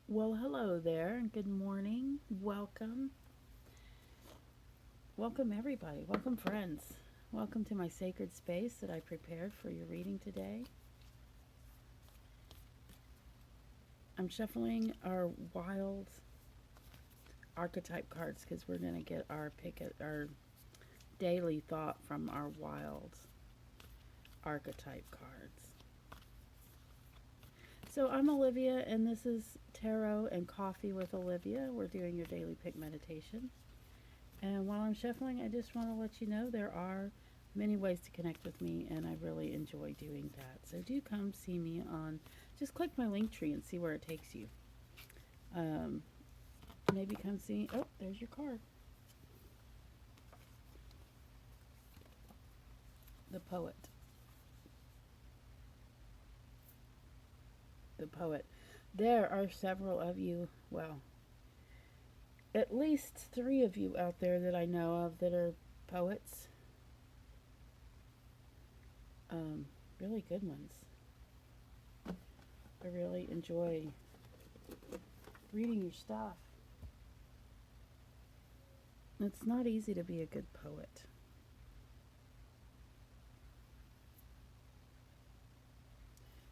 Well, hello there, and good morning. Welcome. Welcome, everybody. Welcome, friends. Welcome to my sacred space that I prepared for your reading today. I'm shuffling our Wild Archetype cards because we're going to get our our daily thought from our Wild Archetype cards. So I'm Olivia, and this is Tarot and Coffee with Olivia. We're doing your daily pick meditation. And while I'm shuffling, I just want to let you know there are many ways to connect with me, and I really enjoy doing that. So do come see me on, just click my link tree and see where it takes you. Um, Maybe come see, oh, there's your card. The poet. The poet. There are several of you, well, at least 3 of you out there that I know of that are poets. Really good ones. I really enjoy reading your stuff. It's not easy to be a good poet.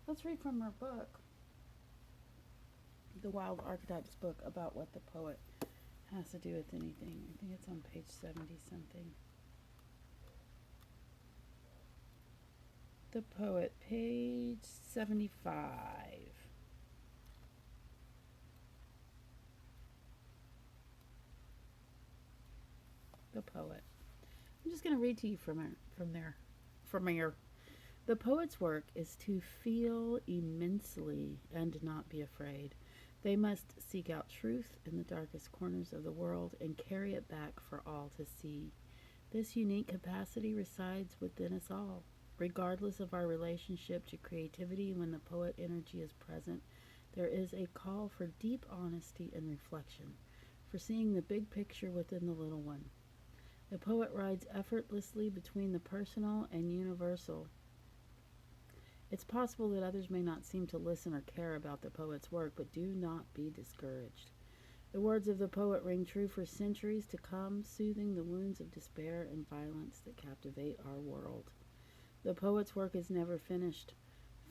Let's read from her book, the Wild Archetypes book, about what the poet has to do with anything. I think it's on page 70 something. The poet, page 75. The poet. I'm just going to read to you from here. The poet's work is to feel immensely and not be afraid. They must seek out truth in the darkest corners of the world and carry it back for all to see. This unique capacity resides within us all. Regardless of our relationship to creativity, when the poet energy is present, there is a call for deep honesty and reflection, for seeing the big picture within the little one. The poet rides effortlessly between the personal and universal. It's possible that others may not seem to listen or care about the poet's work, but do not be discouraged. The words of the poet ring true for centuries to come, soothing the wounds of despair and violence that captivate our world. The poet's work is never finished.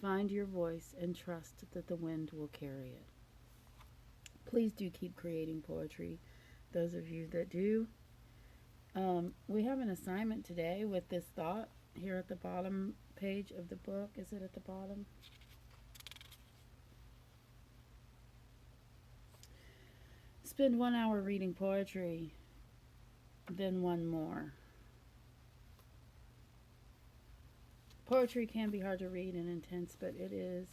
Find your voice and trust that the wind will carry it. Please do keep creating poetry, those of you that do. We have an assignment today with this thought here at the bottom page of the book. Is it at the bottom? Spend 1 hour reading poetry, then 1 more. Poetry can be hard to read and intense, but it is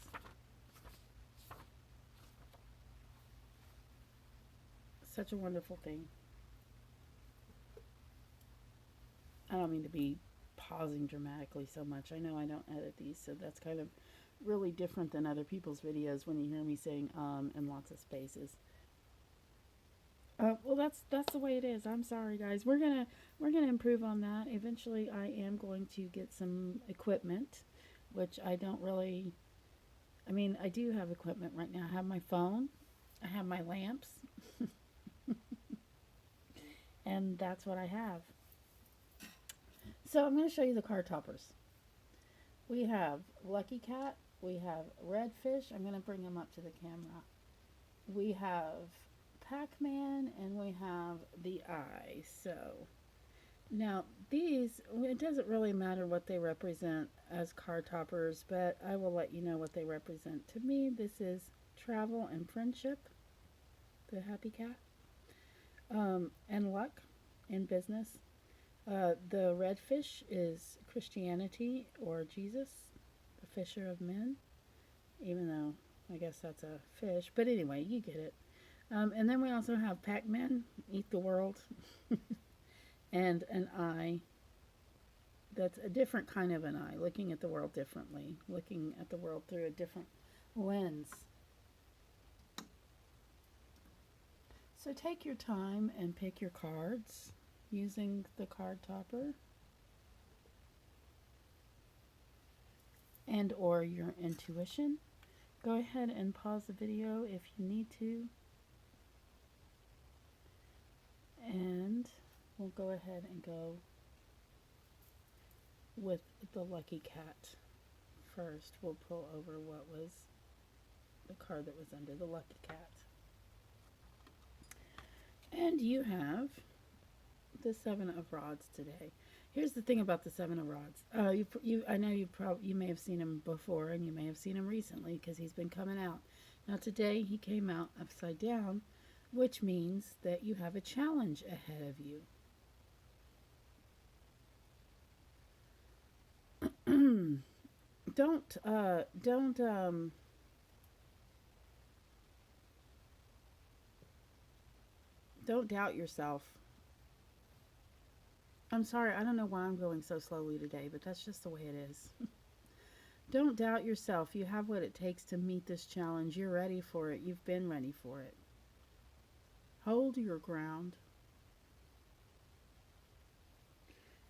such a wonderful thing. I don't mean to be pausing dramatically so much. I know I don't edit these, so that's kind of really different than other people's videos when you hear me saying and lots of spaces. Well, that's the way it is. I'm sorry, guys. We're gonna improve on that. Eventually, I am going to get some equipment, which I don't really. I mean, I do have equipment right now. I have my phone, I have my lamps, and that's what I have. So I'm going to show you the card toppers. We have Lucky Cat. We have Redfish. I'm going to bring him up to the camera. We have PackMan, and we have the Eye. So now these, it doesn't really matter what they represent as card toppers, but I will let you know what they represent. To me, this is travel and friendship, the Happy Cat, and luck in business. The redfish is Christianity or Jesus, the fisher of men, even though I guess that's a fish. But anyway, you get it. And then we also have PackMan, eat the world, and an eye. That's a different kind of an eye, looking at the world differently, looking at the world through a different lens. So take your time and pick your cards using the card topper and or your intuition. Go ahead and pause the video if you need to. And we'll go ahead and go with the lucky cat first. We'll pull over what was the card that was under the lucky cat. And you have the Seven of Rods today. Here's the thing about the Seven of Rods. I know you may have seen him before, and you may have seen him recently because he's been coming out. Now today he came out upside down, which means that you have a challenge ahead of you. Don't doubt yourself. I'm sorry, I don't know why I'm going so slowly today, but that's just the way it is. Don't doubt yourself. You have what it takes to meet this challenge. You're ready for it. You've been ready for it. Hold your ground.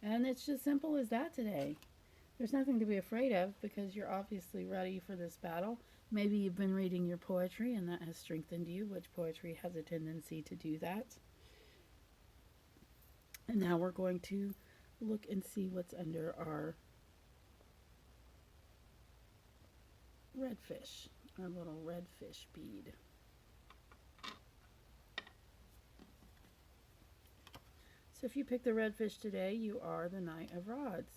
And it's just simple as that today. There's nothing to be afraid of because you're obviously ready for this battle. Maybe you've been reading your poetry and that has strengthened you, which poetry has a tendency to do that. And now we're going to look and see what's under our redfish, our little redfish bead. So if you pick the redfish today, you are the Knight of Rods.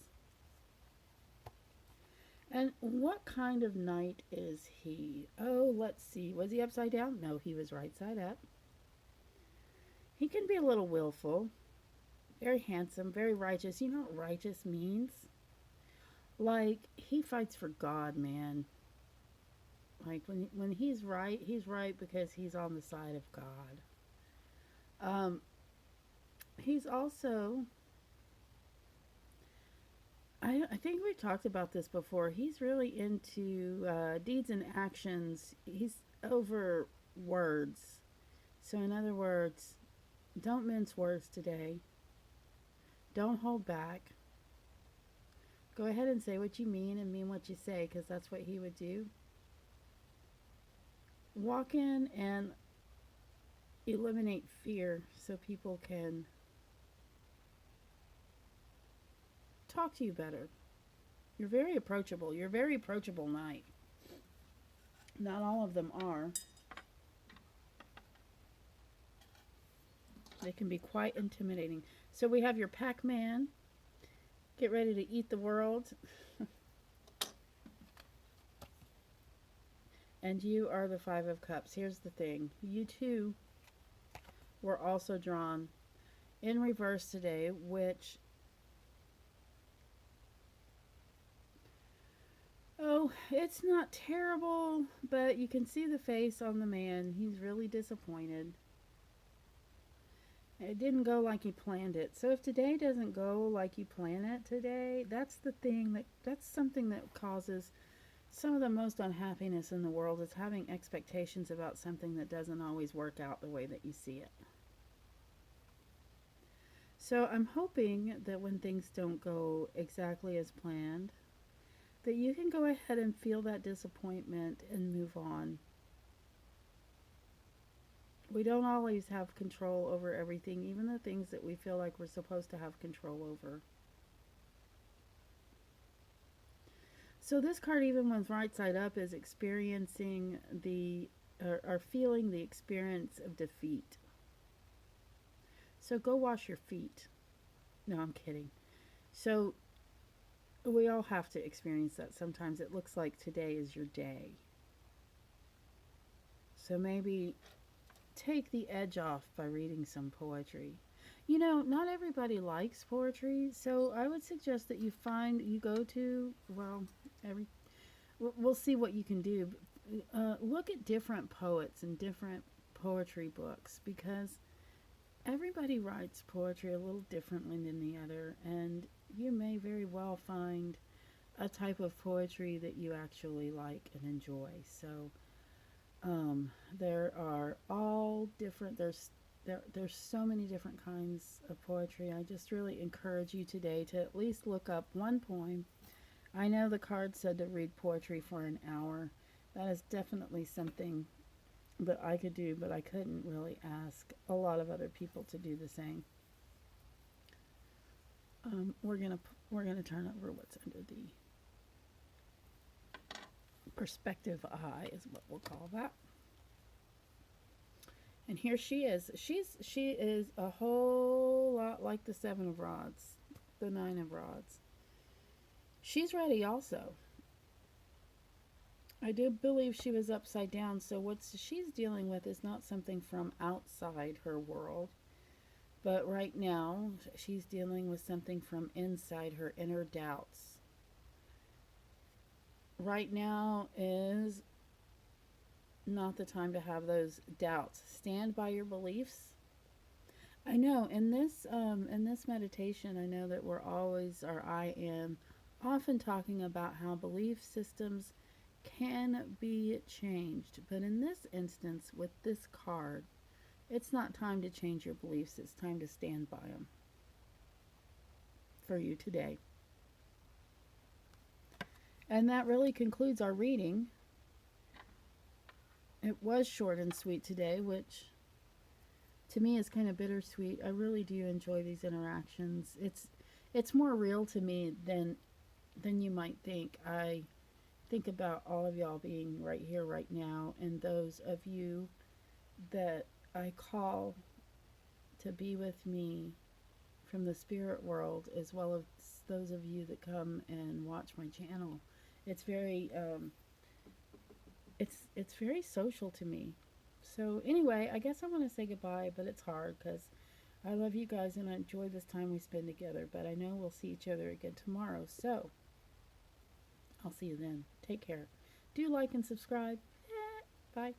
And what kind of knight is he? Oh, let's see. Was he upside down? No, he was right side up. He can be a little willful. Very handsome, very righteous. You know what righteous means? Like, he fights for God, man. Like, when he's right because he's on the side of God. He's also... I think we've talked about this before. He's really into deeds and actions. He's over words. So in other words, don't mince words today. Don't hold back. Go ahead and say what you mean and mean what you say, because that's what he would do. Walk in and eliminate fear so people can talk to you better. You're very approachable. You're a very approachable knight. Not all of them are. They can be quite intimidating. So we have your PackMan. Get ready to eat the world. And you are the Five of Cups. Here's the thing. You too were also drawn in reverse today, which... Oh, it's not terrible, but you can see the face on the man. He's really disappointed. It didn't go like he planned it. So if today doesn't go like you plan it today, that's the thing that's something that causes some of the most unhappiness in the world, is having expectations about something that doesn't always work out the way that you see it. So I'm hoping that when things don't go exactly as planned, that you can go ahead and feel that disappointment and move on. We don't always have control over everything, even the things that we feel like we're supposed to have control over. So this card, even when right side up, is experiencing or feeling the experience of defeat. So go wash your feet. No, I'm kidding. So we all have to experience that. Sometimes it looks like today is your day. So maybe take the edge off by reading some poetry. You know, not everybody likes poetry, so I would suggest that we'll see what you can do. Look at different poets and different poetry books, because everybody writes poetry a little differently than the other, and you may very well find a type of poetry that you actually like and enjoy. So there are all different, there's so many different kinds of poetry. I just really encourage you today to at least look up one poem. I know the card said to read poetry for an hour, That is definitely something that I could do, but I couldn't really ask a lot of other people to do the same. We're gonna turn over what's under the perspective eye, is what we'll call that. And here she is. She is a whole lot like the Seven of Rods, the Nine of Rods. She's ready also. I do believe she was upside down, so what she's dealing with is not something from outside her world, but right now she's dealing with something from inside her inner doubts. Right now is not the time to have those doubts. Stand by your beliefs. I know in this meditation, I know that we're always, or I am often talking about how belief systems can be changed, but in this instance with this card, it's not time to change your beliefs. It's time to stand by them for you today. And that really concludes our reading. It was short and sweet today, which to me is kind of bittersweet. I really do enjoy these interactions. It's more real to me than you might think. I think about all of y'all being right here right now, and those of you that I call to be with me from the spirit world, as well as those of you that come and watch my channel. It's very it's very social to me. So anyway, I guess I want to say goodbye, but it's hard because I love you guys and I enjoy this time we spend together, but I know we'll see each other again tomorrow. So I'll see you then. Take care. Do like and subscribe. Bye.